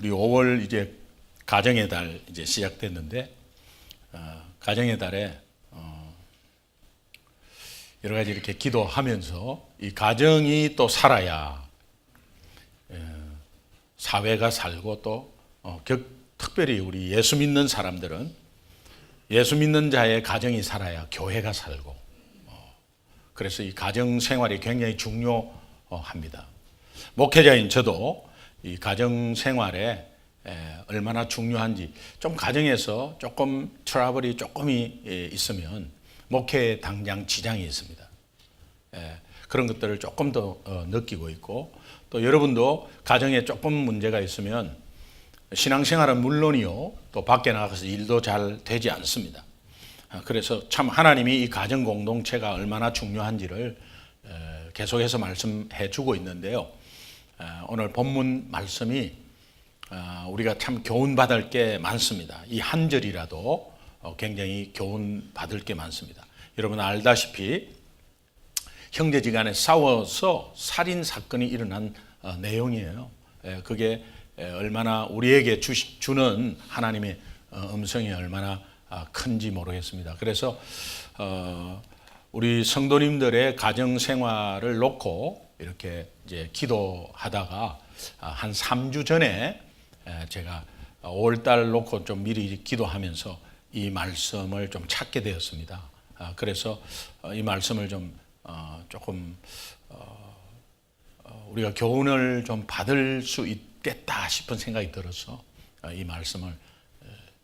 우리 5월 이제 가정의 달 이제 시작됐는데 가정의 달에 여러 가지 이렇게 기도하면서 이 가정이 또 살아야 사회가 살고 또 특별히 우리 예수 믿는 사람들은 예수 믿는 자의 가정이 살아야 교회가 살고 그래서 이 가정 생활이 굉장히 중요합니다. 목회자인 저도 이 가정 생활에 얼마나 중요한지 좀 가정에서 조금 트러블이 조금이 있으면 목회에 당장 지장이 있습니다. 그런 것들을 조금 더 느끼고 있고 또 여러분도 가정에 조금 문제가 있으면 신앙생활은 물론이요 또 밖에 나가서 일도 잘 되지 않습니다. 그래서 참 하나님이 이 가정 공동체가 얼마나 중요한지를 계속해서 말씀해 주고 있는데요. 오늘 본문 말씀이 우리가 참 교훈 받을 게 많습니다. 이 한 절이라도 굉장히 교훈 받을 게 많습니다. 여러분 알다시피 형제지간에 싸워서 살인 사건이 일어난 내용이에요. 그게 얼마나 우리에게 주는 하나님의 음성이 얼마나 큰지 모르겠습니다. 그래서 우리 성도님들의 가정 생활을 놓고 이렇게 이제 기도하다가 한 3주 전에 제가 5월달 놓고 좀 미리 기도하면서 이 말씀을 좀 찾게 되었습니다. 그래서 이 말씀을 좀 조금 우리가 교훈을 좀 받을 수 있겠다 싶은 생각이 들어서 이 말씀을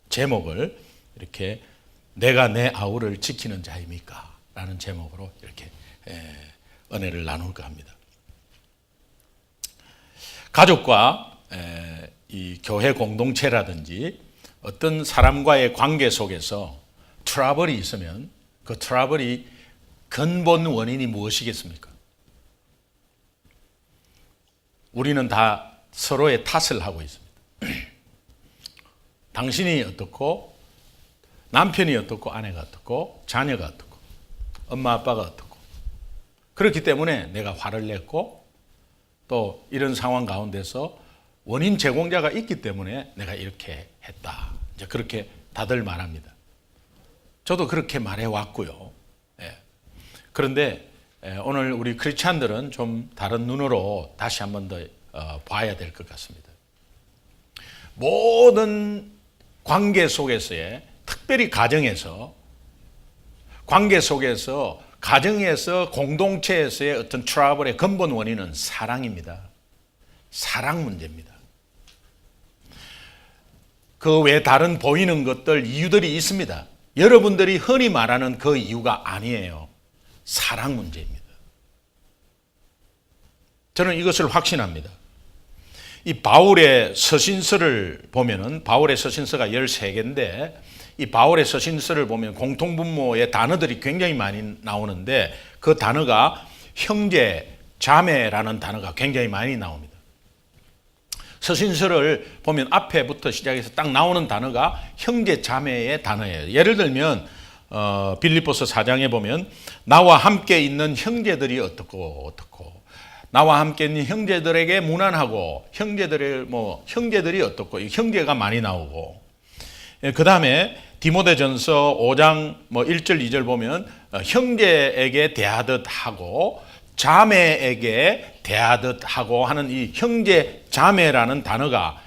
제목을 이렇게 내가 내 아우를 지키는 자입니까? 라는 제목으로 이렇게 은혜를 나눌까 합니다. 가족과 이 교회 공동체라든지 어떤 사람과의 관계 속에서 트러블이 있으면 그 트러블이 근본 원인이 무엇이겠습니까? 우리는 다 서로의 탓을 하고 있습니다. 당신이 어떻고 남편이 어떻고 아내가 어떻고 자녀가 어떻고 엄마 아빠가 어떻고 그렇기 때문에 내가 화를 냈고 또 이런 상황 가운데서 원인 제공자가 있기 때문에 내가 이렇게 했다. 이제 그렇게 다들 말합니다. 저도 그렇게 말해 왔고요. 그런데 오늘 우리 크리스찬들은 좀 다른 눈으로 다시 한 번 더 봐야 될 것 같습니다. 모든 관계 속에서의 특별히 가정에서 관계 속에서 가정에서 공동체에서의 어떤 트러블의 근본 원인은 사랑입니다. 사랑 문제입니다. 그 외 다른 보이는 것들 이유들이 있습니다. 여러분들이 흔히 말하는 그 이유가 아니에요. 사랑 문제입니다. 저는 이것을 확신합니다. 이 바울의 서신서를 보면은 바울의 서신서가 13개인데 이 바울의 서신서를 보면 공통분모의 단어들이 굉장히 많이 나오는데 그 단어가 형제, 자매라는 단어가 굉장히 많이 나옵니다. 서신서를 보면 앞에부터 시작해서 딱 나오는 단어가 형제, 자매의 단어예요. 예를 들면 빌립보서 4장에 보면 나와 함께 있는 형제들이 어떻고 나와 함께 있는 형제들에게 무난하고 형제들이 어떻고 형제가 많이 나오고 그 다음에 디모데전서 5장 1절 2절 보면 형제에게 대하듯 하고 자매에게 대하듯 하고 하는 이 형제 자매라는 단어가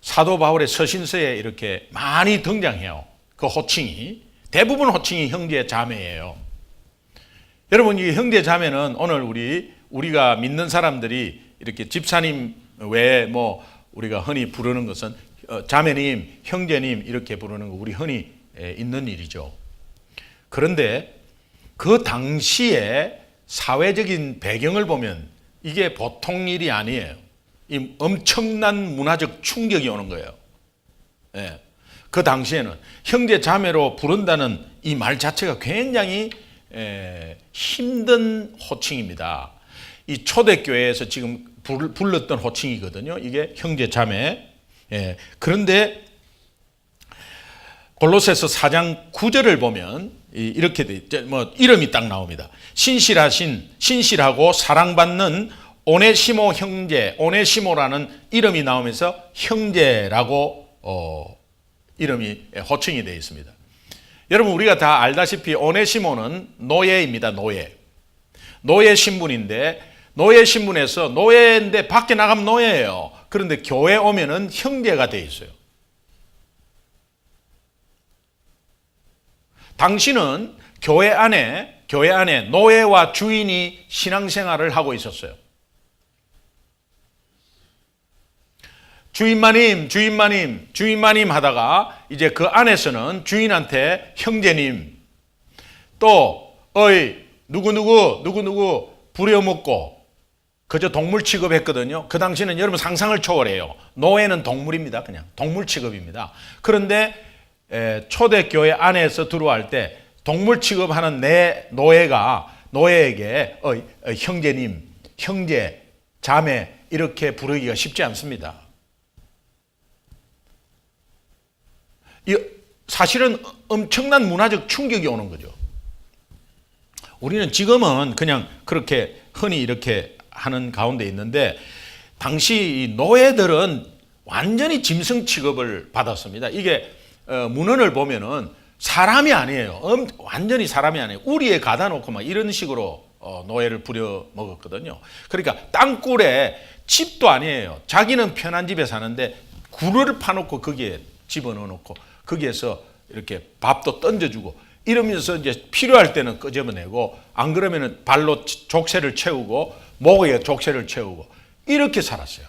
사도 바울의 서신서에 이렇게 많이 등장해요. 그 호칭이 대부분 호칭이 형제 자매예요. 여러분 이 형제 자매는 오늘 우리가 믿는 사람들이 이렇게 집사님 외에 우리가 흔히 부르는 것은 자매님, 형제님 이렇게 부르는 거 우리 흔히 있는 일이죠. 그런데 그 당시에 사회적인 배경을 보면 이게 보통 일이 아니에요. 이 엄청난 문화적 충격이 오는 거예요. 그 당시에는 형제 자매로 부른다는 이 말 자체가 굉장히 힘든 호칭입니다. 이 초대교회에서 지금 불렀던 호칭이거든요. 이게 형제 자매. 그런데 골로새서 4장 9절을 보면 이렇게 이름이 딱 나옵니다. 신실하고 사랑받는 오네시모 형제, 오네시모라는 이름이 나오면서 형제라고 이름이 호칭이 되어 있습니다. 여러분, 우리가 다 알다시피 오네시모는 노예입니다. 노예 신분인데, 노예 신분에서 노예인데 밖에 나가면 노예예요. 그런데 교회 오면은 형제가 되어 있어요. 당신은 교회 안에 노예와 주인이 신앙생활을 하고 있었어요. 주인마님 하다가 이제 그 안에서는 주인한테 형제님, 또 누구누구 부려먹고 그저 동물 취급했거든요. 그 당시는 여러분 상상을 초월해요. 노예는 동물입니다. 그냥 동물 취급입니다. 그런데 초대교회 안에서 들어갈 때 동물 취급하는 내 노예에게 형제님, 형제, 자매 이렇게 부르기가 쉽지 않습니다. 사실은 엄청난 문화적 충격이 오는 거죠. 우리는 지금은 그냥 그렇게 흔히 이렇게 하는 가운데 있는데, 당시 이 노예들은 완전히 짐승 취급을 받았습니다. 이게 문헌을 보면은 사람이 아니에요. 완전히 사람이 아니에요. 우리에 가다 놓고 막 이런 식으로 노예를 부려 먹었거든요. 그러니까 땅굴에 집도 아니에요. 자기는 편한 집에 사는데 굴을 파놓고 거기에 집어넣어 놓고 거기에서 이렇게 밥도 던져주고 이러면서 이제 필요할 때는 끄집어내고, 안 그러면은 발로 족쇄를 채우고 목에 족쇄를 채우고 이렇게 살았어요.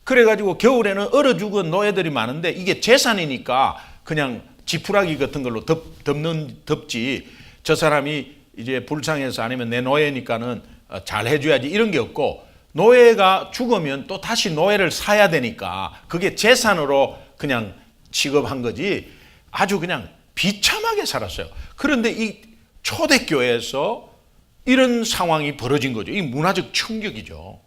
그래가지고 겨울에는 얼어 죽은 노예들이 많은데, 이게 재산이니까 그냥 지푸라기 같은 걸로 덮지, 저 사람이 이제 불쌍해서 아니면 내 노예니까는 잘 해줘야지 이런 게 없고, 노예가 죽으면 또 다시 노예를 사야 되니까 그게 재산으로 그냥 취급한 거지, 아주 그냥 비참하게 살았어요. 그런데 이 초대교회에서 이런 상황이 벌어진 거죠. 이 문화적 충격이죠.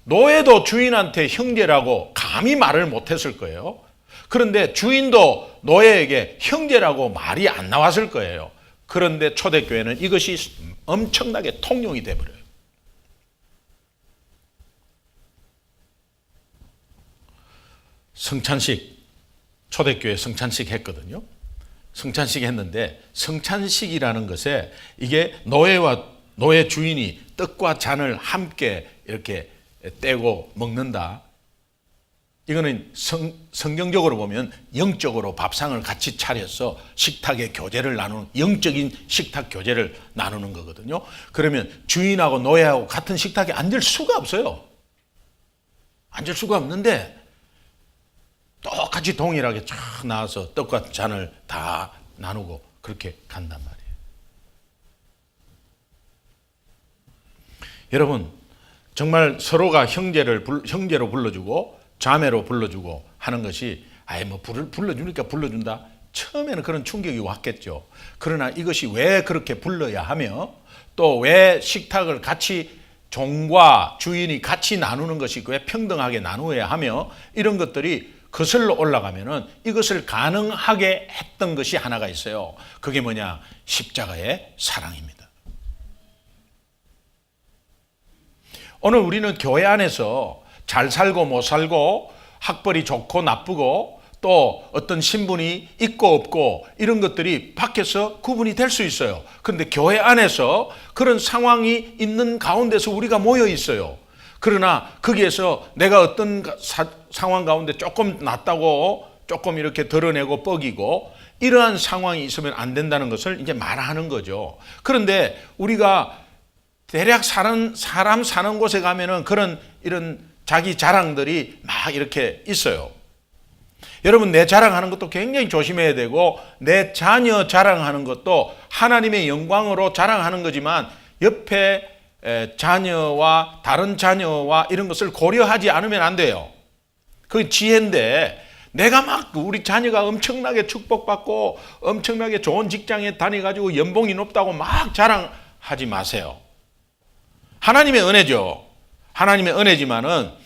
노예도 주인한테 형제라고 감히 말을 못했을 거예요. 그런데 주인도 노예에게 형제라고 말이 안 나왔을 거예요. 그런데 초대교회는 이것이 엄청나게 통용이 돼버려요. 초대교회 성찬식 했거든요. 성찬식 했는데, 성찬식이라는 것에 이게 노예 주인이 떡과 잔을 함께 이렇게 떼고 먹는다. 이거는 성경적으로 보면 영적으로 밥상을 같이 차려서 식탁의 교제를 나누는, 영적인 식탁 교제를 나누는 거거든요. 그러면 주인하고 노예하고 같은 식탁에 앉을 수가 없어요. 앉을 수가 없는데 똑같이 동일하게 쫙 나와서 떡과 잔을 다 나누고 그렇게 간단 말이에요. 여러분, 정말 서로가 형제로 불러주고 자매로 불러주고 하는 것이, 불러주니까 불러준다. 처음에는 그런 충격이 왔겠죠. 그러나 이것이 왜 그렇게 불러야 하며, 또 왜 식탁을 같이 종과 주인이 같이 나누는 것이 왜 평등하게 나누어야 하며, 이런 것들이 거슬러 올라가면은 이것을 가능하게 했던 것이 하나가 있어요. 그게 뭐냐? 십자가의 사랑입니다. 오늘 우리는 교회 안에서 잘 살고 못 살고, 학벌이 좋고 나쁘고, 또 어떤 신분이 있고 없고 이런 것들이 밖에서 구분이 될 수 있어요. 그런데 교회 안에서 그런 상황이 있는 가운데서 우리가 모여 있어요. 그러나 거기에서 내가 어떤 상황 가운데 조금 낫다고 조금 이렇게 드러내고 뻐기고 이러한 상황이 있으면 안 된다는 것을 이제 말하는 거죠. 그런데 우리가 대략 사람 사는 곳에 가면은 이런 자기 자랑들이 막 이렇게 있어요. 여러분, 내 자랑하는 것도 굉장히 조심해야 되고, 내 자녀 자랑하는 것도 하나님의 영광으로 자랑하는 거지만, 옆에 자녀와 다른 자녀와 이런 것을 고려하지 않으면 안 돼요. 그게 지혜인데, 내가 막 우리 자녀가 엄청나게 축복받고 엄청나게 좋은 직장에 다녀가지고 연봉이 높다고 막 자랑하지 마세요. 하나님의 은혜죠. 하나님의 은혜지만은,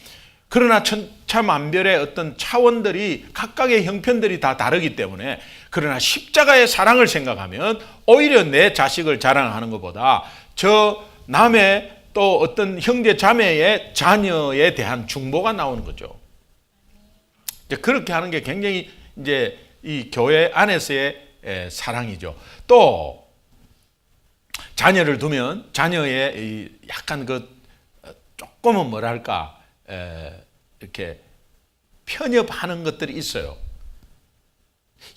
그러나 천차만별의 어떤 차원들이, 각각의 형편들이 다 다르기 때문에, 그러나 십자가의 사랑을 생각하면 오히려 내 자식을 자랑하는 것보다 저 남의 또 어떤 형제 자매의 자녀에 대한 중보가 나오는 거죠. 이제 그렇게 하는 게 굉장히 이제 이 교회 안에서의 사랑이죠. 또 자녀를 두면 자녀의 약간 그 조금은 뭐랄까 이렇게 편협하는 것들이 있어요.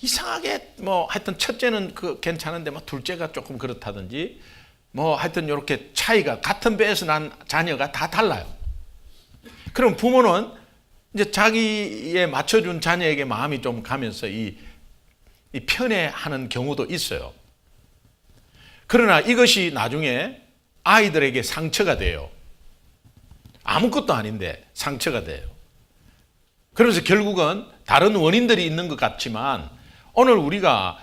이상하게 뭐 하여튼 첫째는 그 괜찮은데 뭐 둘째가 조금 그렇다든지 뭐 하여튼 이렇게 차이가 같은 배에서 난 자녀가 다 달라요. 그럼 부모는 이제 자기에 맞춰준 자녀에게 마음이 좀 가면서 이 편애하는 경우도 있어요. 그러나 이것이 나중에 아이들에게 상처가 돼요. 아무것도 아닌데 상처가 돼요. 그래서 결국은 다른 원인들이 있는 것 같지만 오늘 우리가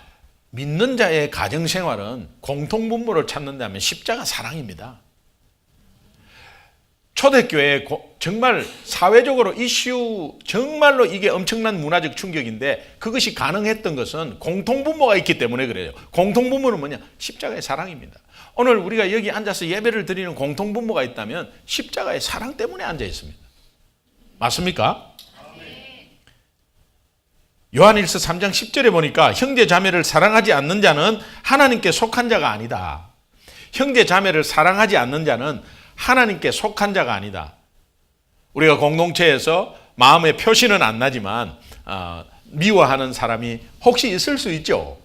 믿는 자의 가정생활은 공통분모를 찾는다면 십자가 사랑입니다. 초대교회 정말 사회적으로 이슈 정말로 이게 엄청난 문화적 충격인데 그것이 가능했던 것은 공통분모가 있기 때문에 그래요. 공통분모는 뭐냐? 십자가의 사랑입니다. 오늘 우리가 여기 앉아서 예배를 드리는 공통분모가 있다면 십자가의 사랑 때문에 앉아 있습니다. 맞습니까? 요한일서 3장 10절에 보니까 형제 자매를 사랑하지 않는 자는 하나님께 속한 자가 아니다. 형제 자매를 사랑하지 않는 자는 하나님께 속한 자가 아니다. 우리가 공동체에서 마음의 표시는 안 나지만 미워하는 사람이 혹시 있을 수 있죠.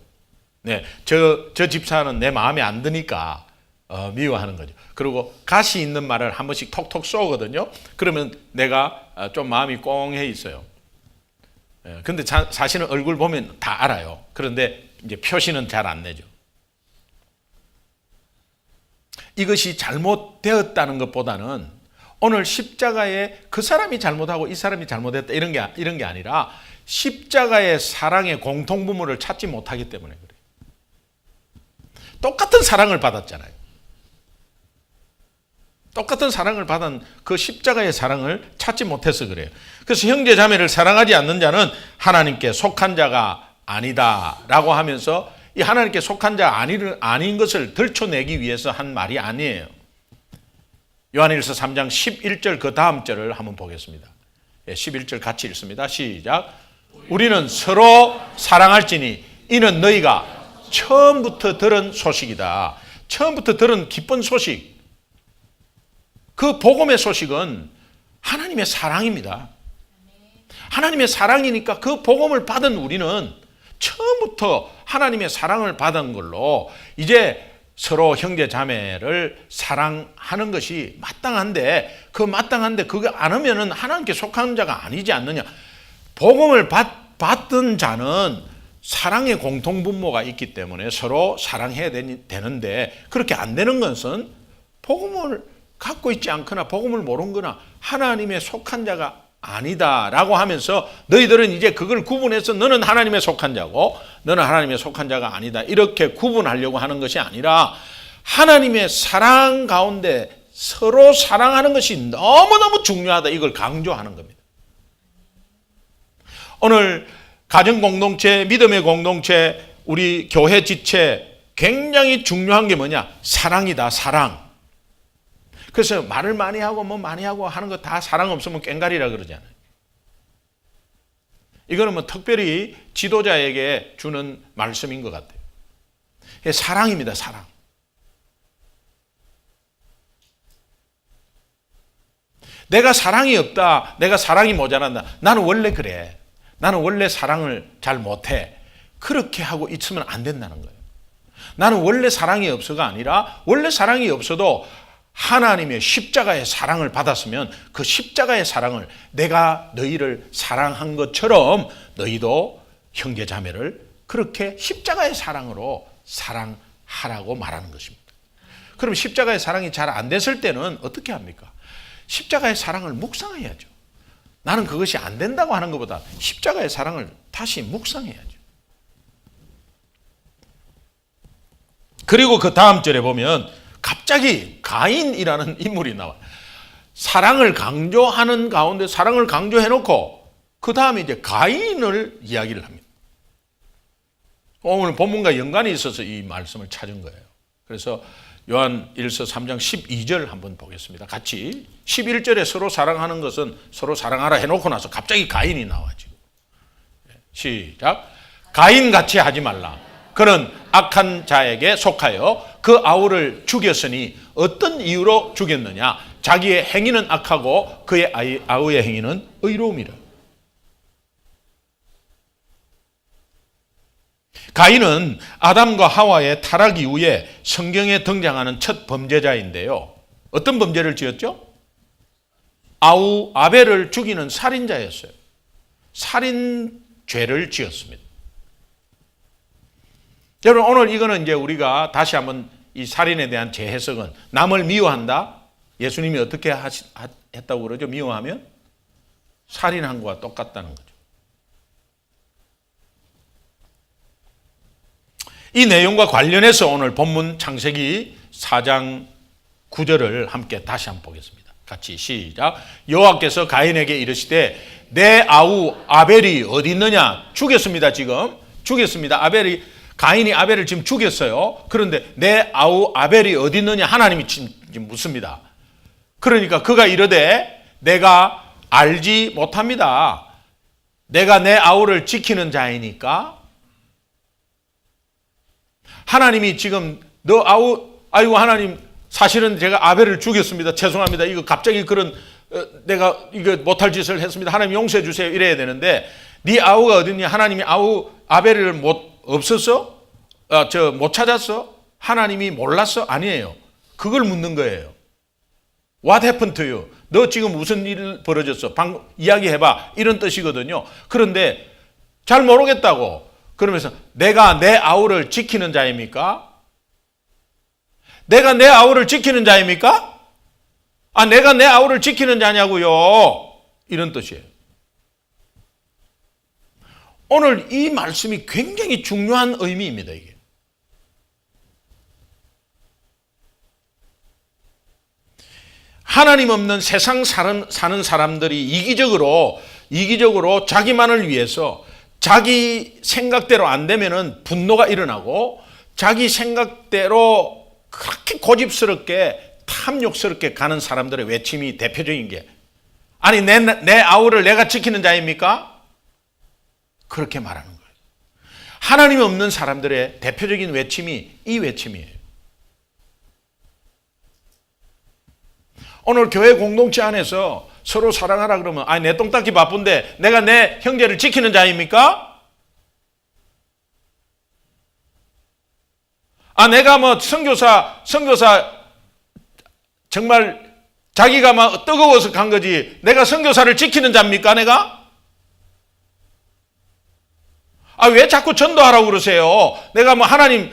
네, 저 집사는 내 마음에 안 드니까 미워하는 거죠. 그리고 가시 있는 말을 한 번씩 톡톡 쏘거든요. 그러면 내가 좀 마음이 꽁해 있어요. 근데 사실은 얼굴 보면 다 알아요. 그런데 이제 표시는 잘 안 내죠. 이것이 잘못되었다는 것보다는 오늘 십자가에 그 사람이 잘못하고 이 사람이 잘못했다 이런 게 아니라 십자가의 사랑의 공통분모를 찾지 못하기 때문에 그래요. 똑같은 사랑을 받았잖아요. 똑같은 사랑을 받은 그 십자가의 사랑을 찾지 못해서 그래요. 그래서 형제 자매를 사랑하지 않는 자는 하나님께 속한 자가 아니다라고 하면서 이 하나님께 속한 자 아닌 것을 들춰내기 위해서 한 말이 아니에요. 요한일서 3장 11절 그 다음 절을 한번 보겠습니다. 11절 같이 읽습니다. 시작. 우리는 서로 사랑할지니 이는 너희가 처음부터 들은 소식이다. 처음부터 들은 기쁜 소식. 그 복음의 소식은 하나님의 사랑입니다. 하나님의 사랑이니까 그 복음을 받은 우리는 처음부터 하나님의 사랑을 받은 걸로 이제 서로 형제 자매를 사랑하는 것이 마땅한데 그거 안 하면은 하나님께 속한 자가 아니지 않느냐. 복음을 받던 자는 사랑의 공통분모가 있기 때문에 서로 사랑해야 되는데 그렇게 안 되는 것은 복음을 갖고 있지 않거나 복음을 모르는 거나 하나님의 속한 자가 아니다라고 하면서 너희들은 이제 그걸 구분해서 너는 하나님의 속한 자고 너는 하나님의 속한 자가 아니다 이렇게 구분하려고 하는 것이 아니라 하나님의 사랑 가운데 서로 사랑하는 것이 너무너무 중요하다 이걸 강조하는 겁니다. 오늘 가정공동체, 믿음의 공동체, 우리 교회 지체 굉장히 중요한 게 뭐냐? 사랑이다, 사랑. 그래서 말을 많이 하고 뭐 많이 하고 하는 거 다 사랑 없으면 꽹가리라 그러잖아요. 이거는 뭐 특별히 지도자에게 주는 말씀인 것 같아요. 사랑입니다, 사랑. 내가 사랑이 없다, 내가 사랑이 모자란다. 나는 원래 그래. 나는 원래 사랑을 잘 못해. 그렇게 하고 있으면 안 된다는 거예요. 나는 원래 사랑이 없어가 아니라 원래 사랑이 없어도 하나님의 십자가의 사랑을 받았으면 그 십자가의 사랑을 내가 너희를 사랑한 것처럼 너희도 형제 자매를 그렇게 십자가의 사랑으로 사랑하라고 말하는 것입니다. 그럼 십자가의 사랑이 잘 안 됐을 때는 어떻게 합니까? 십자가의 사랑을 묵상해야죠. 나는 그것이 안 된다고 하는 것보다 십자가의 사랑을 다시 묵상해야죠. 그리고 그 다음 절에 보면 갑자기 가인이라는 인물이 나와요. 사랑을 강조하는 가운데 사랑을 강조해놓고 그 다음에 이제 가인을 이야기를 합니다. 오늘 본문과 연관이 있어서 이 말씀을 찾은 거예요. 그래서 요한 1서 3장 12절 한번 보겠습니다. 같이 11절에 서로 사랑하는 것은 서로 사랑하라 해놓고 나서 갑자기 가인이 나와지고, 시작. 가인같이 하지 말라. 그는 악한 자에게 속하여 그 아우를 죽였으니 어떤 이유로 죽였느냐? 자기의 행위는 악하고 그의 아우의 행위는 의로움이라. 가인은 아담과 하와의 타락 이후에 성경에 등장하는 첫 범죄자인데요. 어떤 범죄를 지었죠? 아우 아벨을 죽이는 살인자였어요. 살인죄를 지었습니다. 여러분, 오늘 이거는 이제 우리가 다시 한번 이 살인에 대한 재해석은 남을 미워한다? 예수님이 어떻게 했다고 그러죠? 미워하면 살인한 거와 똑같다는 거죠. 이 내용과 관련해서 오늘 본문 창세기 4장 9절을 함께 다시 한번 보겠습니다. 같이 시작. 여호와께서 가인에게 이르시되 내 아우 아벨이 어디 있느냐? 죽였습니다. 지금 죽였습니다. 가인이 아벨을 지금 죽였어요. 그런데 내 아우 아벨이 어디 있느냐? 하나님이 지금 묻습니다. 그러니까 그가 이르되 내가 알지 못합니다. 내가 내 아우를 지키는 자이니까. 하나님이 지금 아이고 하나님, 사실은 제가 아벨을 죽였습니다. 죄송합니다. 이거 갑자기 내가 이거 못할 짓을 했습니다. 하나님 용서해 주세요. 이래야 되는데 네 아우가 어딨냐? 하나님이 아벨을 없었어? 못 찾았어? 하나님이 몰랐어? 아니에요. 그걸 묻는 거예요. What happened to you? 너 지금 무슨 일 벌어졌어? 방금 이야기해봐. 이런 뜻이거든요. 그런데 잘 모르겠다고. 그러면서 내가 내 아우를 지키는 자입니까? 내가 내 아우를 지키는 자입니까? 내가 내 아우를 지키는 자냐고요. 이런 뜻이에요. 오늘 이 말씀이 굉장히 중요한 의미입니다. 이게. 하나님 없는 세상 사는 사람들이 이기적으로 자기만을 위해서 자기 생각대로 안 되면은 분노가 일어나고 자기 생각대로 그렇게 고집스럽게 탐욕스럽게 가는 사람들의 외침이 대표적인 게 내 아우를 내가 지키는 자입니까? 그렇게 말하는 거예요. 하나님이 없는 사람들의 대표적인 외침이 이 외침이에요. 오늘 교회 공동체 안에서 서로 사랑하라 그러면 내 똥 닦기 바쁜데 내가 내 형제를 지키는 자입니까? 내가 선교사 정말 자기가 막 뜨거워서 간 거지 내가 선교사를 지키는 자입니까? 내가? 왜 자꾸 전도하라고 그러세요? 내가 하나님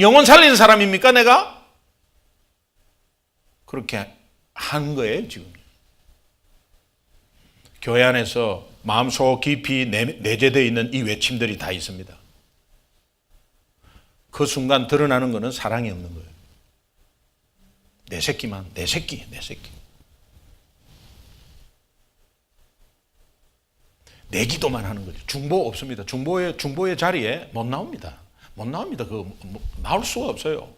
영혼 살리는 사람입니까? 내가? 그렇게 한 거예요, 지금. 교회 안에서 마음속 깊이 내재되어 있는 이 외침들이 다 있습니다. 그 순간 드러나는 것은 사랑이 없는 거예요. 내 새끼만, 내 새끼. 내 기도만 하는 거죠. 중보 없습니다. 중보의 자리에 못 나옵니다. 나올 수가 없어요.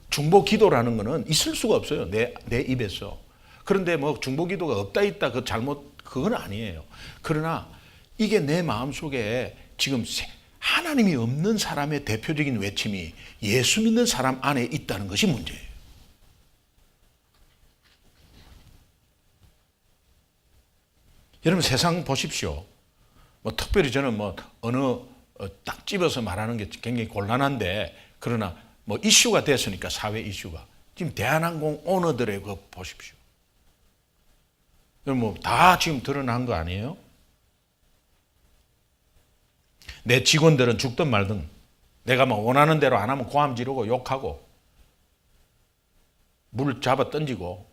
중보 기도라는 것은 있을 수가 없어요. 내 입에서. 그런데 중보 기도가 없다 있다 그건 아니에요. 그러나 이게 내 마음속에 지금 하나님이 없는 사람의 대표적인 외침이 예수 믿는 사람 안에 있다는 것이 문제예요. 여러분 세상 보십시오. 특별히 저는 어느 딱 집어서 말하는 게 굉장히 곤란한데 그러나 이슈가 됐으니까 사회 이슈가 지금 대한항공 오너들의 거 보십시오. 다 지금 드러난 거 아니에요? 내 직원들은 죽든 말든 내가 원하는 대로 안 하면 고함 지르고 욕하고 물 잡아 던지고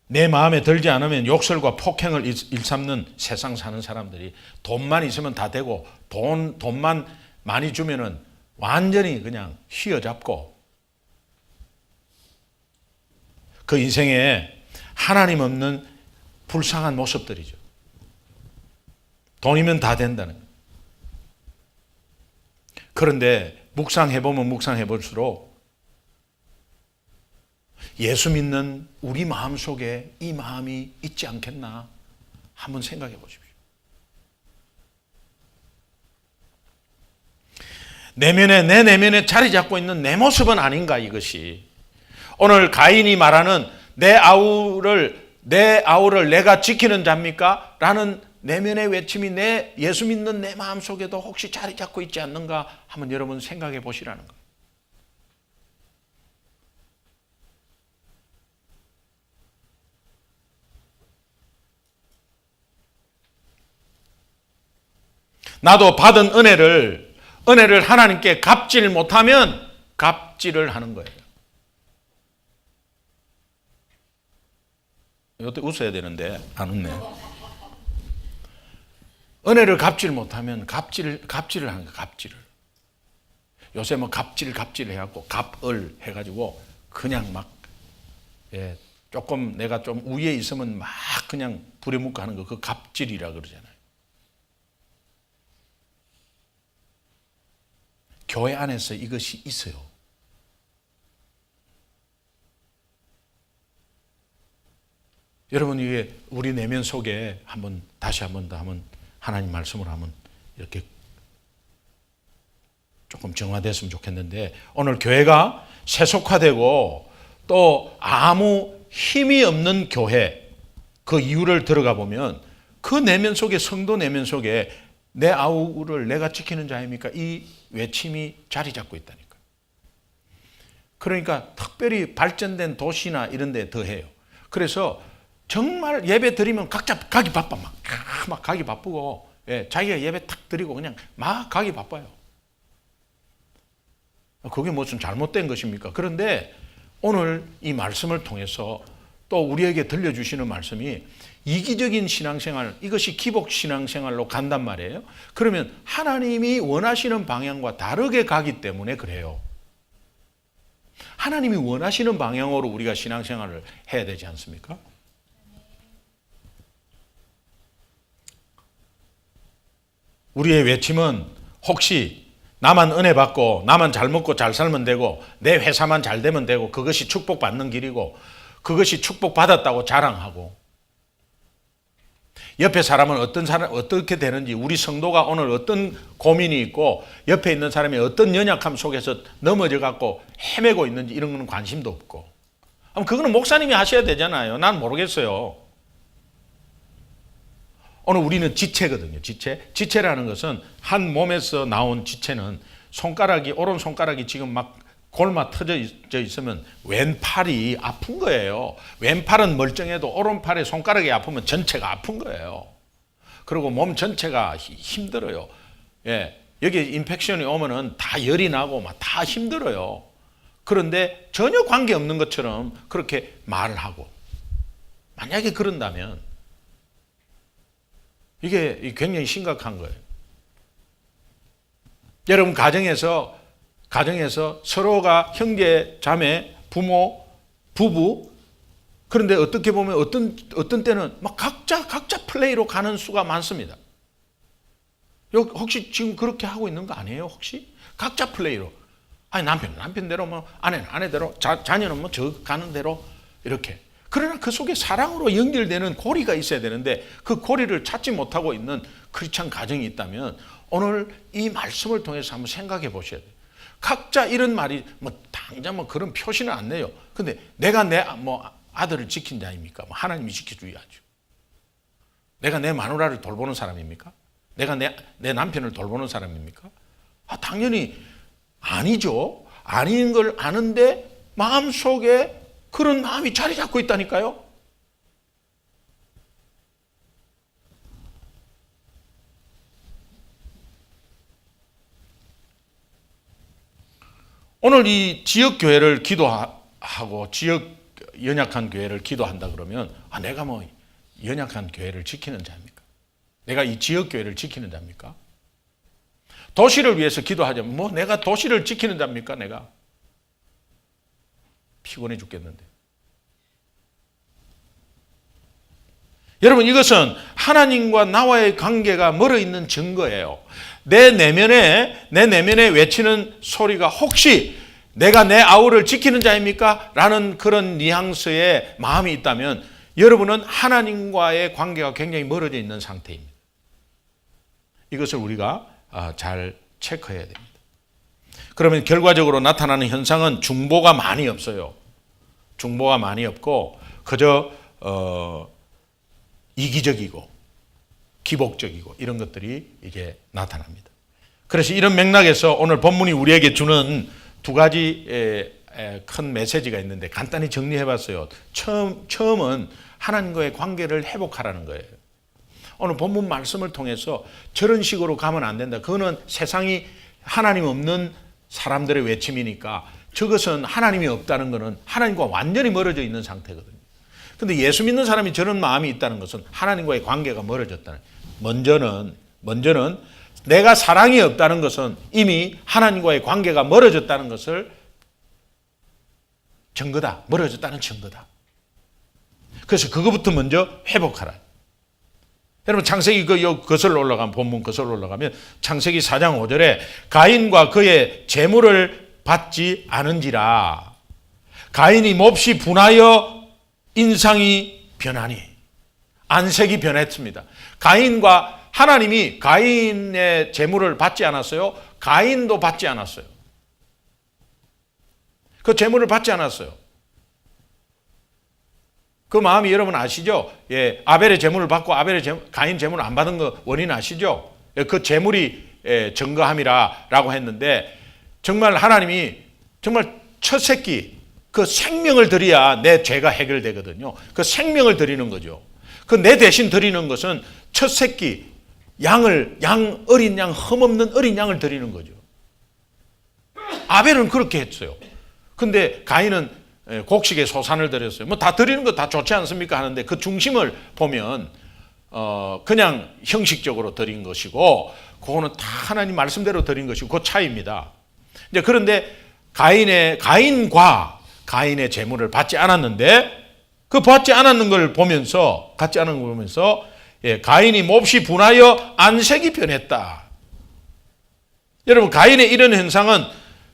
내 마음에 들지 않으면 욕설과 폭행을 일삼는 세상 사는 사람들이 돈만 있으면 다 되고 돈만 많이 주면은 완전히 그냥 휘어잡고 그 인생에 하나님 없는 불쌍한 모습들이죠. 돈이면 다 된다는 거예요. 그런데 묵상해보면 묵상해볼수록 예수 믿는 우리 마음속에 이 마음이 있지 않겠나 한번 생각해 보십시오. 내 내면에 자리 잡고 있는 내 모습은 아닌가 이것이. 오늘 가인이 말하는 내 아우를 내가 지키는 자입니까? 라는 내면의 외침이 내 예수 믿는 내 마음속에도 혹시 자리 잡고 있지 않는가 한번 여러분 생각해 보시라는 거예요. 나도 받은 은혜를 하나님께 갚질 못하면 갑질을 하는 거예요. 이것도 웃어야 되는데 안 웃네. 은혜를 갚질 못하면 갑질을 하는 거예요. 갑질을. 요새 뭐 갑질 해갖고 갑을 해가지고 그냥 막 조금 내가 좀 우위에 있으면 막 그냥 부려먹고 하는 거 그 갑질이라 그러잖아요. 교회 안에서 이것이 있어요. 여러분 이게 우리 내면 속에 다시 한번 하나님 말씀을 한번 이렇게 조금 정화됐으면 좋겠는데 오늘 교회가 세속화되고 또 아무 힘이 없는 교회 그 이유를 들어가 보면 그 내면 속에 성도 내면 속에 내 아우를 내가 지키는 자입니까? 이 외침이 자리 잡고 있다니까. 그러니까 특별히 발전된 도시나 이런 데 더해요. 그래서 정말 예배 드리면 각자 가기 바빠. 막 가기 바쁘고 자기가 예배 탁 드리고 그냥 막 가기 바빠요. 그게 무슨 잘못된 것입니까? 그런데 오늘 이 말씀을 통해서 또 우리에게 들려주시는 말씀이 이기적인 신앙생활, 이것이 기복 신앙생활로 간단 말이에요. 그러면 하나님이 원하시는 방향과 다르게 가기 때문에 그래요. 하나님이 원하시는 방향으로 우리가 신앙생활을 해야 되지 않습니까? 우리의 외침은 혹시 나만 은혜 받고 나만 잘 먹고 잘 살면 되고 내 회사만 잘 되면 되고 그것이 축복받는 길이고 그것이 축복받았다고 자랑하고 옆에 사람은 어떻게 되는지 우리 성도가 오늘 어떤 고민이 있고 옆에 있는 사람이 어떤 연약함 속에서 넘어져 갖고 헤매고 있는지 이런 거는 관심도 없고 그거는 목사님이 하셔야 되잖아요. 난 모르겠어요. 오늘 우리는 지체거든요. 지체라는 것은 한 몸에서 나온 지체는 오른 손가락이 지금 막 골마 터져 있으면 왼팔이 아픈 거예요. 왼팔은 멀쩡해도 오른팔에 손가락이 아프면 전체가 아픈 거예요. 그리고 몸 전체가 힘들어요. 여기 인펙션이 오면은 다 열이 나고 막 다 힘들어요. 그런데 전혀 관계없는 것처럼 그렇게 말을 하고 만약에 그런다면 이게 굉장히 심각한 거예요. 여러분 가정에서 서로가 형제, 자매, 부모, 부부 그런데 어떻게 보면 어떤 때는 막 각자 플레이로 가는 수가 많습니다. 혹시 지금 그렇게 하고 있는 거 아니에요? 혹시 각자 플레이로 아니 남편대로 뭐 아내는 아내대로 자녀는 뭐 저 가는 대로 이렇게. 그러나 그 속에 사랑으로 연결되는 고리가 있어야 되는데 그 고리를 찾지 못하고 있는 크리스찬 가정이 있다면 오늘 이 말씀을 통해서 한번 생각해 보셔야 돼요. 각자 이런 말이 당장 그런 표시는 안 내요. 근데 내가 내 아들을 지킨 자입니까? 하나님이 지켜줘야죠. 내가 내 마누라를 돌보는 사람입니까? 내가 내 남편을 돌보는 사람입니까? 당연히 아니죠. 아닌 걸 아는데 마음속에 그런 마음이 자리 잡고 있다니까요. 오늘 이 지역교회를 기도하고 지역 연약한 교회를 기도한다 그러면 내가 연약한 교회를 지키는 자입니까? 내가 이 지역교회를 지키는 자입니까? 도시를 위해서 기도하자면 내가 도시를 지키는 자입니까? 내가 피곤해 죽겠는데. 여러분 이것은 하나님과 나와의 관계가 멀어 있는 증거예요. 내 내면에 외치는 소리가 혹시 내가 내 아우를 지키는 자입니까? 라는 그런 뉘앙스의 마음이 있다면 여러분은 하나님과의 관계가 굉장히 멀어져 있는 상태입니다. 이것을 우리가 잘 체크해야 됩니다. 그러면 결과적으로 나타나는 현상은 중보가 많이 없어요. 중보가 많이 없고 그저 이기적이고 기복적이고 이런 것들이 이제 나타납니다. 그래서 이런 맥락에서 오늘 본문이 우리에게 주는 두 가지 큰 메시지가 있는데 간단히 정리해 봤어요. 처음은 하나님과의 관계를 회복하라는 거예요. 오늘 본문 말씀을 통해서 저런 식으로 가면 안 된다. 그거는 세상이 하나님 없는 사람들의 외침이니까 저것은 하나님이 없다는 것은 하나님과 완전히 멀어져 있는 상태거든요. 근데 예수 믿는 사람이 저런 마음이 있다는 것은 하나님과의 관계가 멀어졌다는 거예요. 먼저는 내가 사랑이 없다는 것은 이미 하나님과의 관계가 멀어졌다는 것을 증거다. 멀어졌다는 증거다. 그래서 그거부터 먼저 회복하라. 여러분 창세기 거슬러 올라가면 본문 거슬러 올라가면 창세기 4장 5절에 가인과 그의 재물을 받지 않은지라 가인이 몹시 분하여 인상이 변하니 안색이 변했습니다. 가인과 하나님이 가인의 재물을 받지 않았어요. 가인도 받지 않았어요. 그 재물을 받지 않았어요. 그 마음이 여러분 아시죠? 예, 아벨의 재물을 받고 가인 재물을 안 받은 거 원인 아시죠? 예, 그 재물이 증거함이라고 했는데 정말 하나님이 정말 첫 새끼 그 생명을 드려야 내 죄가 해결되거든요. 그 생명을 드리는 거죠. 그 내 대신 드리는 것은 첫 새끼 어린 양 흠없는 어린 양을 드리는 거죠. 아벨은 그렇게 했어요. 근데 가인은 곡식의 소산을 드렸어요. 뭐 다 드리는 거 다 좋지 않습니까? 하는데 그 중심을 보면 그냥 형식적으로 드린 것이고 그거는 다 하나님 말씀대로 드린 것이고 그 차이입니다. 이제 그런데 가인과 가인의 재물을 받지 않았는데 그 받지 않았는 걸 보면서 가인이 몹시 분하여 안색이 변했다. 여러분 가인의 이런 현상은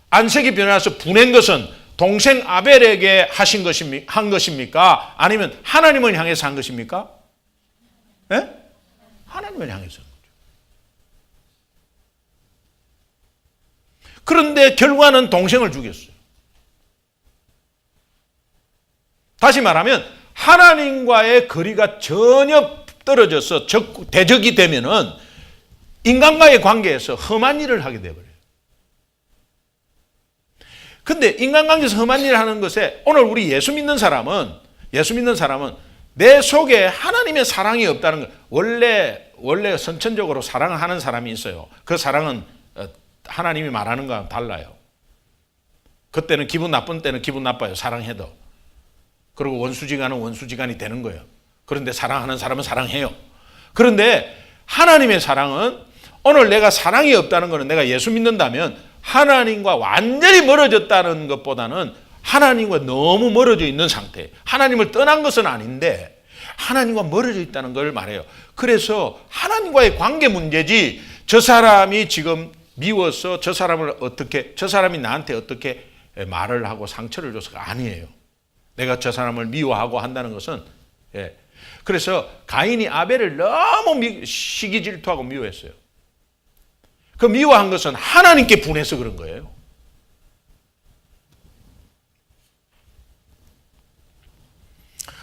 안색이 변해서 분한 것은 동생 아벨에게 한 것입니까? 아니면 하나님을 향해서 한 것입니까? 네? 하나님을 향해서 한 거죠. 그런데 결과는 동생을 죽였어요. 다시 말하면 하나님과의 거리가 전혀 떨어져서 대적이 되면은 인간과의 관계에서 험한 일을 하게 되어버려요. 근데 인간관계에서 험한 일을 하는 것에 오늘 우리 예수 믿는 사람은 내 속에 하나님의 사랑이 없다는 걸 원래 선천적으로 사랑하는 사람이 있어요. 그 사랑은 하나님이 말하는 거랑 달라요. 그때는 기분 나쁜 때는 기분 나빠요. 사랑해도. 그리고 원수지간은 원수지간이 되는 거예요. 그런데 사랑하는 사람은 사랑해요. 그런데 하나님의 사랑은 오늘 내가 사랑이 없다는 것은 내가 예수 믿는다면 하나님과 완전히 멀어졌다는 것보다는 하나님과 너무 멀어져 있는 상태. 하나님을 떠난 것은 아닌데 하나님과 멀어져 있다는 걸 말해요. 그래서 하나님과의 관계 문제지 저 사람이 지금 미워서 저 사람이 나한테 어떻게 말을 하고 상처를 줘서가 아니에요. 내가 저 사람을 미워하고 한다는 것은 그래서 가인이 아벨을 너무 시기 질투하고 미워했어요. 그 미워한 것은 하나님께 분해서 그런 거예요.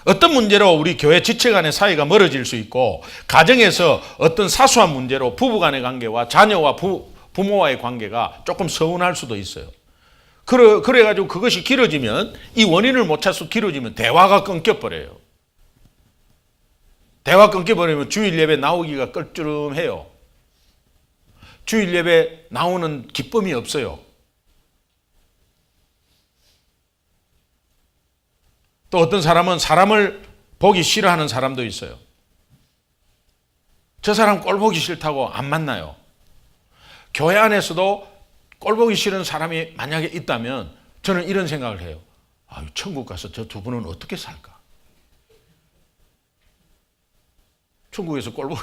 어떤 문제로 우리 교회 지체 간의 사이가 멀어질 수 있고 가정에서 어떤 사소한 문제로 부부 간의 관계와 자녀와 부모와의 관계가 조금 서운할 수도 있어요. 그래가지고 그것이 길어지면 이 원인을 못 찾아서 길어지면 대화가 끊겨버려요. 대화 끊겨버리면 주일 예배 나오기가 껄끄름해요. 주일 예배 나오는 기쁨이 없어요. 또 어떤 사람은 사람을 보기 싫어하는 사람도 있어요. 저 사람 꼴 보기 싫다고 안 만나요. 교회 안에서도 꼴 보기 싫은 사람이 만약에 있다면 저는 이런 생각을 해요. 천국 가서 저 두 분은 어떻게 살까? 천국에서 꼴 보기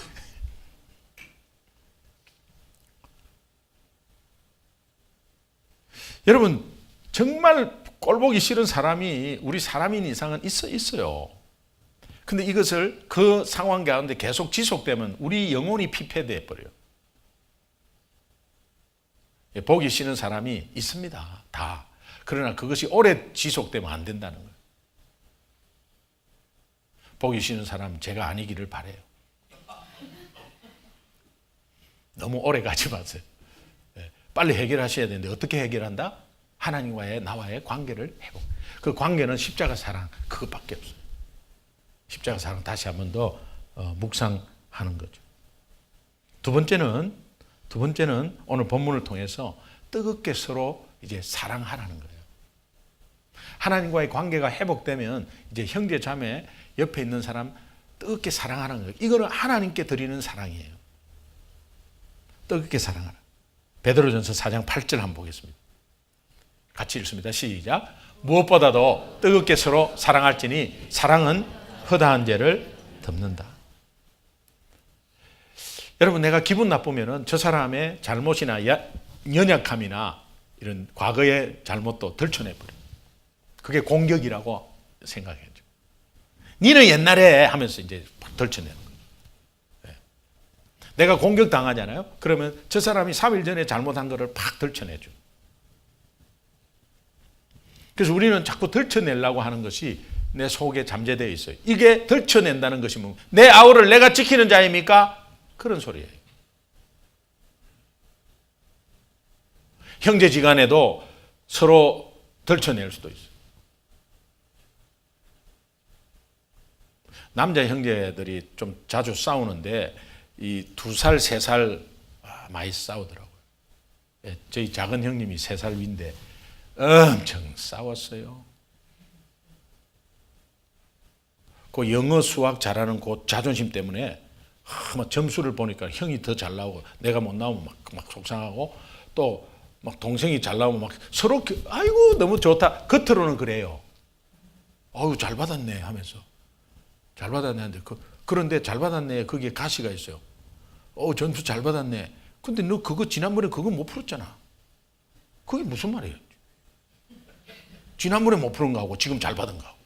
여러분 정말 꼴보기 싫은 사람이 우리 사람인 이상은 있어요. 근데 이것을 그 상황 가운데 계속 지속되면 우리 영혼이 피폐돼 버려요. 보기 싫은 사람이 있습니다. 다. 그러나 그것이 오래 지속되면 안 된다는 거예요. 보기 싫은 사람 제가 아니기를 바라요. 너무 오래 가지 마세요. 빨리 해결하셔야 되는데 어떻게 해결한다? 하나님과의 나와의 관계를 회복. 그 관계는 십자가 사랑 그것밖에 없어요. 십자가 사랑 다시 한 번 더 묵상하는 거죠. 두 번째는 오늘 본문을 통해서 뜨겁게 서로 이제 사랑하라는 거예요. 하나님과의 관계가 회복되면 이제 형제 자매 옆에 있는 사람 뜨겁게 사랑하는 거예요. 이거는 하나님께 드리는 사랑이에요. 뜨겁게 사랑하라. 베드로전서 4장 8절 한번 보겠습니다. 같이 읽습니다. 시작. 무엇보다도 뜨겁게 서로 사랑할지니 사랑은 허다한 죄를 덮는다. 여러분 내가 기분 나쁘면은 저 사람의 잘못이나 연약함이나 이런 과거의 잘못도 들춰내버려요. 그게 공격이라고 생각해야죠. 니는 옛날에 하면서 이제 들춰내는 거예요. 네. 내가 공격당하잖아요. 그러면 저 사람이 3일 전에 잘못한 거를 팍 들춰내죠. 그래서 우리는 자꾸 들춰내려고 하는 것이 내 속에 잠재되어 있어요. 이게 들춰낸다는 것이 뭐 내 아우를 내가 지키는 자입니까? 그런 소리예요. 형제지간에도 서로 들춰낼 수도 있어요. 남자 형제들이 좀 자주 싸우는데 이 2살, 3살 많이 싸우더라고요. 저희 작은 형님이 3살 위인데 엄청 싸웠어요. 그 영어 수학 잘하는 그 자존심 때문에 막 점수를 보니까 형이 더 잘 나오고 내가 못 나오면 막 속상하고 또 막 동생이 잘 나오면 막 서로 아이고 너무 좋다. 겉으로는 그래요. 아유 잘 받았네 하면서 잘 받았네 하는데 그런데 잘 받았네 거기에 가시가 있어요. 점수 잘 받았네. 근데 너 그거 지난번에 그거 못 풀었잖아. 그게 무슨 말이에요? 지난번에 못 푸는 거하고 지금 잘 받은 거하고.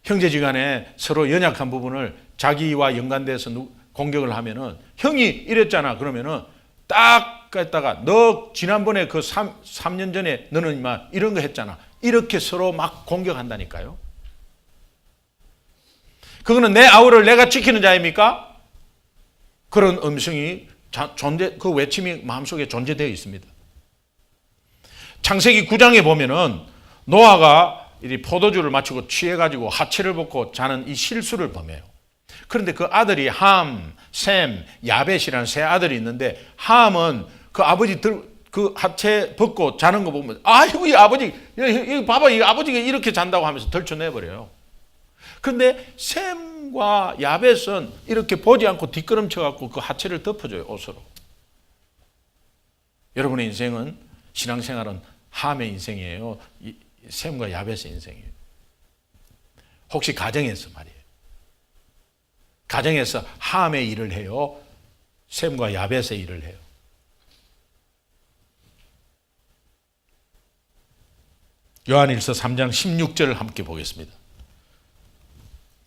형제지간에 서로 연약한 부분을 자기와 연관돼서 공격을 하면은 형이 이랬잖아 그러면은 딱 갔다가 너 지난번에 그 3년 전에 너는 임마 이런 거 했잖아 이렇게 서로 막 공격한다니까요. 그거는 내 아우를 내가 지키는 자입니까? 그런 음성이 그 외침이 마음속에 존재되어 있습니다. 창세기 9장에 보면은 노아가 이 포도주를 마시고 취해가지고 하체를 벗고 자는 이 실수를 범해요. 그런데 그 아들이 함, 셈, 야벳이라는 세 아들이 있는데 함은 그 아버지 그 하체 벗고 자는 거 보면 아이고 이 아버지 이 봐봐 이 아버지가 이렇게 잔다고 하면서 덜쳐내버려요. 그런데 셈과 야벳은 이렇게 보지 않고 뒷걸음쳐갖고 그 하체를 덮어줘요 옷으로. 여러분의 인생은 신앙생활은 함의 인생이에요. 셈과 야벳의 인생이에요. 혹시 가정에서 말이에요. 가정에서 함의 일을 해요. 셈과 야벳의 일을 해요. 요한일서 3장 16절을 함께 보겠습니다.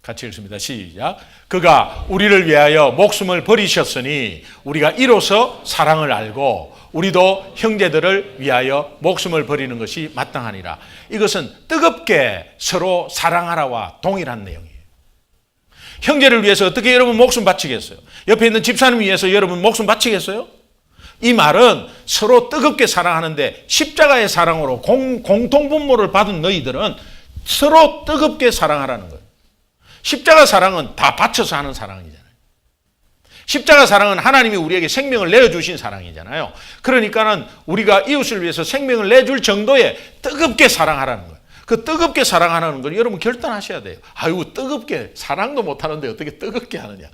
같이 읽습니다. 시작. 그가 우리를 위하여 목숨을 버리셨으니 우리가 이로써 사랑을 알고 우리도 형제들을 위하여 목숨을 버리는 것이 마땅하니라. 이것은 뜨겁게 서로 사랑하라와 동일한 내용이에요. 형제를 위해서 어떻게 여러분 목숨 바치겠어요? 옆에 있는 집사님 위해서 여러분 목숨 바치겠어요? 이 말은 서로 뜨겁게 사랑하는데 십자가의 사랑으로 공통분모를 받은 너희들은 서로 뜨겁게 사랑하라는 거예요. 십자가 사랑은 다 바쳐서 하는 사랑이잖아요. 십자가 사랑은 하나님이 우리에게 생명을 내어주신 사랑이잖아요. 그러니까는 우리가 이웃을 위해서 생명을 내줄 정도의 뜨겁게 사랑하라는 거예요. 그 뜨겁게 사랑하는 걸 여러분 결단하셔야 돼요. 아이고 뜨겁게 사랑도 못하는데 어떻게 뜨겁게 하느냐.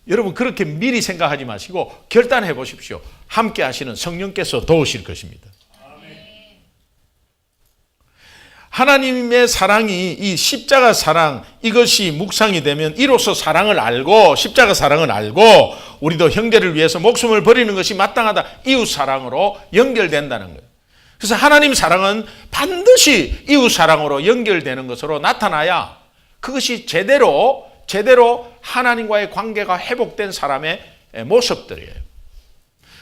여러분 그렇게 미리 생각하지 마시고 결단해 보십시오. 함께 하시는 성령께서 도우실 것입니다. 하나님의 사랑이 이 십자가 사랑 이것이 묵상이 되면 이로써 사랑을 알고 십자가 사랑을 알고 우리도 형제를 위해서 목숨을 버리는 것이 마땅하다. 이웃 사랑으로 연결된다는 거예요. 그래서 하나님 사랑은 반드시 이웃 사랑으로 연결되는 것으로 나타나야 그것이 제대로 하나님과의 관계가 회복된 사람의 모습들이에요.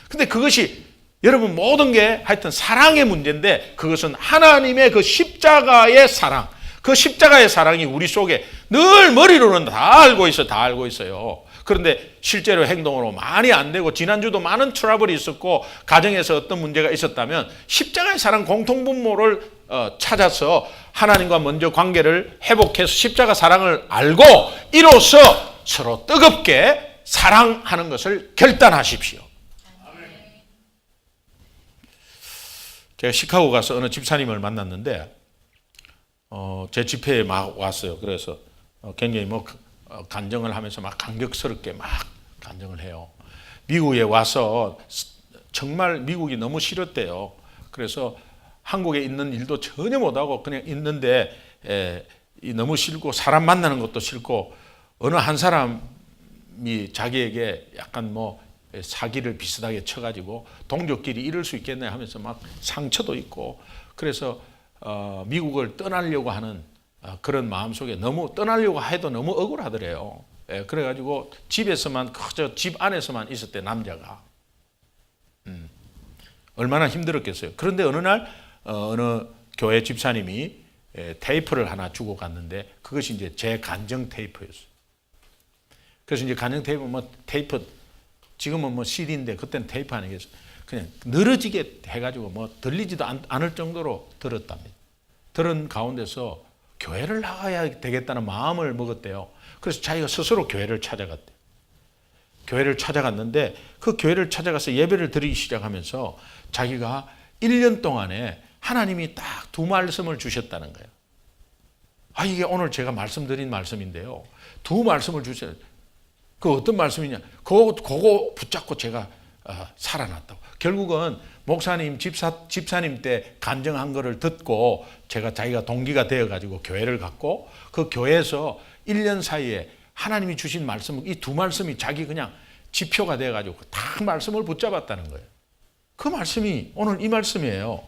근데 그것이 여러분 모든 게 하여튼 사랑의 문제인데 그것은 하나님의 그 십자가의 사랑, 그 십자가의 사랑이 우리 속에 늘 머리로는 다 알고 있어요. 그런데 실제로 행동으로 많이 안 되고 지난주도 많은 트러블이 있었고 가정에서 어떤 문제가 있었다면 십자가의 사랑 공통분모를 찾아서 하나님과 먼저 관계를 회복해서 십자가 사랑을 알고 이로써 서로 뜨겁게 사랑하는 것을 결단하십시오. 제가 시카고 가서 어느 집사님을 만났는데 제 집회에 막 왔어요. 그래서 굉장히 간증을 하면서 막 감격스럽게 막 간증을 해요. 미국에 와서 정말 미국이 너무 싫었대요. 그래서 한국에 있는 일도 전혀 못하고 그냥 있는데 너무 싫고 사람 만나는 것도 싫고 어느 한 사람이 자기에게 약간 사기를 비슷하게 쳐가지고 동족끼리 이럴 수 있겠네 하면서 막 상처도 있고 그래서 미국을 떠나려고 하는 그런 마음속에 너무 떠나려고 해도 너무 억울하더래요. 그래가지고 집에서만 그저 집 안에서만 있었대 남자가. 얼마나 힘들었겠어요. 그런데 어느 날 어느 교회 집사님이 테이프를 하나 주고 갔는데 그것이 이제 제 간증 테이프였어요. 그래서 이제 간증 테이프 지금은 CD인데 그때는 테이프 아니겠어요. 그냥 늘어지게 해가지고 들리지도 않을 정도로 들었답니다. 들은 가운데서 교회를 나가야 되겠다는 마음을 먹었대요. 그래서 자기가 스스로 교회를 찾아갔대요. 교회를 찾아갔는데 그 교회를 찾아가서 예배를 드리기 시작하면서 자기가 1년 동안에 하나님이 딱 두 말씀을 주셨다는 거예요. 이게 오늘 제가 말씀드린 말씀인데요. 두 말씀을 주셨어요. 그 어떤 말씀이냐? 그거 붙잡고 제가 살아났다고. 결국은 목사님, 집사님 때 간증한 거를 듣고 자기가 동기가 되어가지고 교회를 갔고 그 교회에서 1년 사이에 하나님이 주신 말씀, 이 두 말씀이 자기 그냥 지표가 되어가지고 다 말씀을 붙잡았다는 거예요. 그 말씀이 오늘 이 말씀이에요.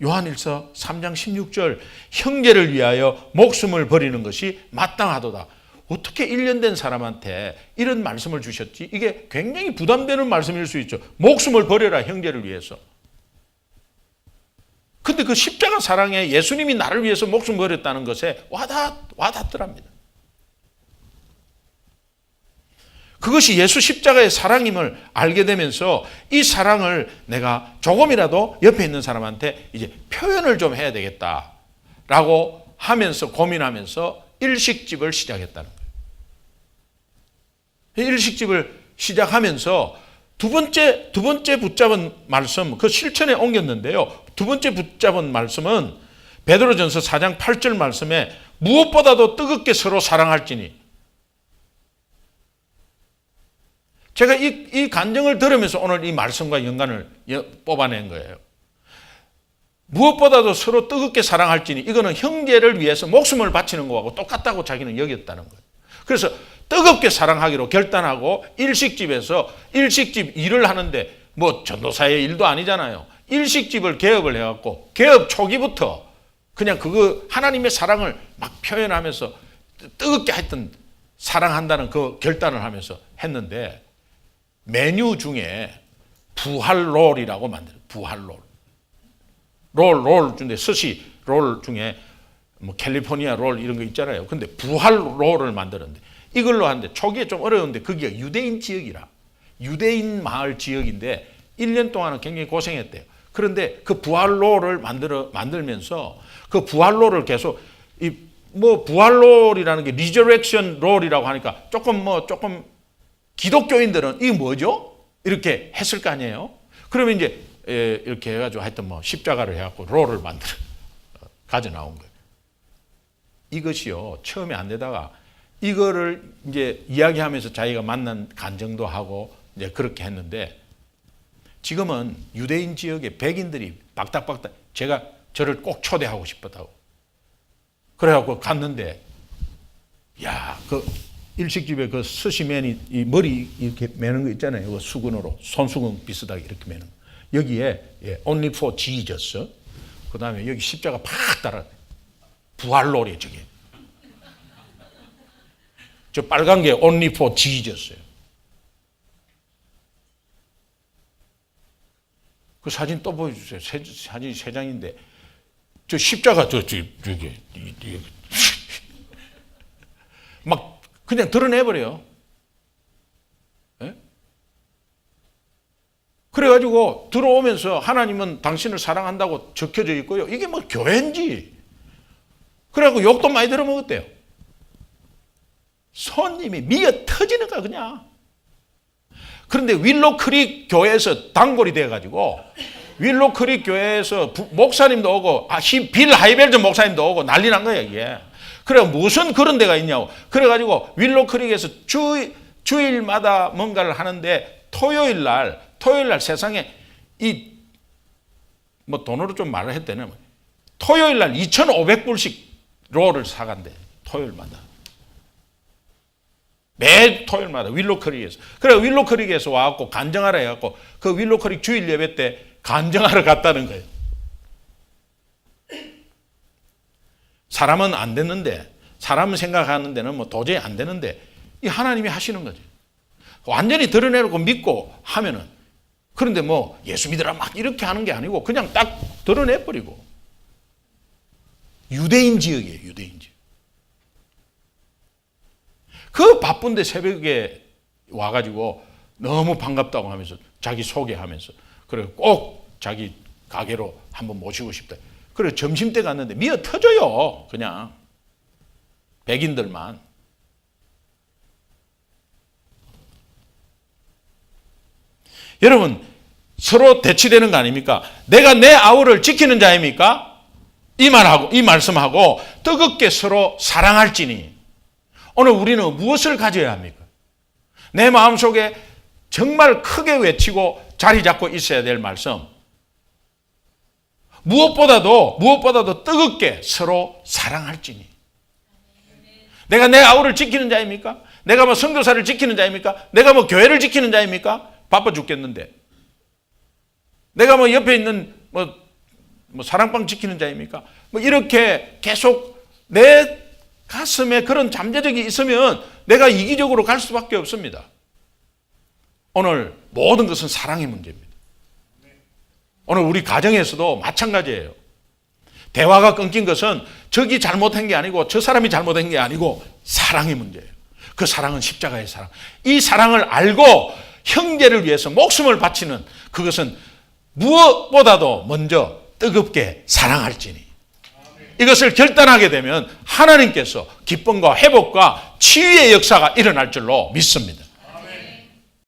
요한일서 3장 16절 형제를 위하여 목숨을 버리는 것이 마땅하도다. 어떻게 1년 된 사람한테 이런 말씀을 주셨지? 이게 굉장히 부담되는 말씀일 수 있죠. 목숨을 버려라 형제를 위해서. 근데 그 십자가 사랑에 예수님이 나를 위해서 목숨 버렸다는 것에 와닿더랍니다. 그것이 예수 십자가의 사랑임을 알게 되면서 이 사랑을 내가 조금이라도 옆에 있는 사람한테 이제 표현을 좀 해야 되겠다라고 하면서 고민하면서 일식집을 시작했다는 거예요. 일식집을 시작하면서 두 번째 붙잡은 말씀, 그 실천에 옮겼는데요. 두 번째 붙잡은 말씀은 베드로전서 4장 8절 말씀에 무엇보다도 뜨겁게 서로 사랑할지니. 제가 이 간증을 들으면서 오늘 이 말씀과 연관을 뽑아낸 거예요. 무엇보다도 서로 뜨겁게 사랑할지니 이거는 형제를 위해서 목숨을 바치는 거하고 똑같다고 자기는 여겼다는 거예요. 그래서 뜨겁게 사랑하기로 결단하고 일식집에서 일식집 일을 하는데 전도사의 일도 아니잖아요. 일식집을 개업을 해갖고 개업 초기부터 그냥 그거 하나님의 사랑을 막 표현하면서 뜨겁게 하여튼 사랑한다는 그 결단을 하면서 했는데 메뉴 중에 부활롤이라고 만들어요. 부활롤. 롤 중에 스시 롤 중에 캘리포니아 롤 이런 거 있잖아요. 근데 부활롤을 만들었는데 이걸로 하는데 초기에 좀 어려운데 거기가 유대인 지역이라 유대인 마을 지역인데 1년 동안은 굉장히 고생했대요. 그런데 그 부활롤을 만들면서 그 부활롤을 계속 부활롤이라는 게 리저렉션 롤이라고 하니까 조금 기독교인들은 이게 뭐죠? 이렇게 했을 거 아니에요? 그러면 이제 이렇게 해가지고 하여튼 십자가를 해갖고 롤을 만들어 가져 나온 거예요. 이것이요 처음에 안 되다가 이거를 이제 이야기하면서 자기가 만난 간증도 하고 이제 그렇게 했는데 지금은 유대인 지역의 백인들이 박닥박닥 제가 저를 꼭 초대하고 싶었다고 그래갖고 갔는데, 야, 그 일식집에 그 스시맨이 이 머리 이렇게 매는 거 있잖아요. 그 수건으로, 손수건 비슷하게 이렇게 매는 거. 여기에 Only for Jesus. 그 다음에 여기 십자가 팍 달아. 부활로래 저게. 저 빨간 게 Only for Jesus예요. 그 사진 또 보여주세요. 사진이 3장인데 저 십자가 저기 막 그냥 드러내버려요. 예? 그래가지고 들어오면서 하나님은 당신을 사랑한다고 적혀져 있고요. 이게 뭐 교회인지. 그래갖고 욕도 많이 들어먹었대요. 손님이 미어 터지는 거야 그냥. 그런데 윌로크릭 교회에서 단골이 돼가지고 윌로크릭 교회에서 목사님도 오고 빌 하이벨즈 목사님도 오고 난리 난 거야 이게. 그래 무슨 그런 데가 있냐고. 그래가지고 윌로크릭에서 주일마다 뭔가를 하는데 토요일 날 세상에 이 뭐 돈으로 좀 말을 했대네. 토요일 날 2,500불씩 롤을 사간대. 토요일마다. 매 토요일마다 윌로크릭에서. 그래 윌로크릭에서 와갖고 간증하라 해갖고 그 윌로크릭 주일 예배 때 간증하러 갔다는 거예요. 사람은 안 됐는데, 사람은 생각하는 데는 뭐 도저히 안 되는데 이 하나님이 하시는 거지. 완전히 드러내놓고 믿고 하면은. 그런데 뭐 예수 믿으라 막 이렇게 하는 게 아니고 그냥 딱 드러내버리고. 유대인 지역이에요, 유대인 지역. 그 바쁜데 새벽에 와가지고 너무 반갑다고 하면서 자기 소개하면서 그래 꼭 자기 가게로 한번 모시고 싶다. 그래 점심 때 갔는데 미어 터져요. 그냥 백인들만. 여러분 서로 대치되는 거 아닙니까? 내가 내 아우를 지키는 자입니까? 이 말씀하고 뜨겁게 서로 사랑할지니. 오늘 우리는 무엇을 가져야 합니까? 내 마음속에 정말 크게 외치고 자리 잡고 있어야 될 말씀. 무엇보다도 뜨겁게 서로 사랑할지니. 내가 내 아우를 지키는 자입니까? 내가 뭐 선교사를 지키는 자입니까? 내가 뭐 교회를 지키는 자입니까? 바빠 죽겠는데. 내가 뭐 옆에 있는 뭐 사랑방 지키는 자입니까? 뭐 이렇게 계속 내 가슴에 그런 잠재력이 있으면 내가 이기적으로 갈 수밖에 없습니다. 오늘 모든 것은 사랑의 문제입니다. 오늘 우리 가정에서도 마찬가지예요. 대화가 끊긴 것은 저기 잘못한 게 아니고 저 사람이 잘못한 게 아니고 사랑의 문제예요. 그 사랑은 십자가의 사랑. 이 사랑을 알고 형제를 위해서 목숨을 바치는 그것은 무엇보다도 먼저 뜨겁게 사랑할지니. 이것을 결단하게 되면 하나님께서 기쁨과 회복과 치유의 역사가 일어날 줄로 믿습니다.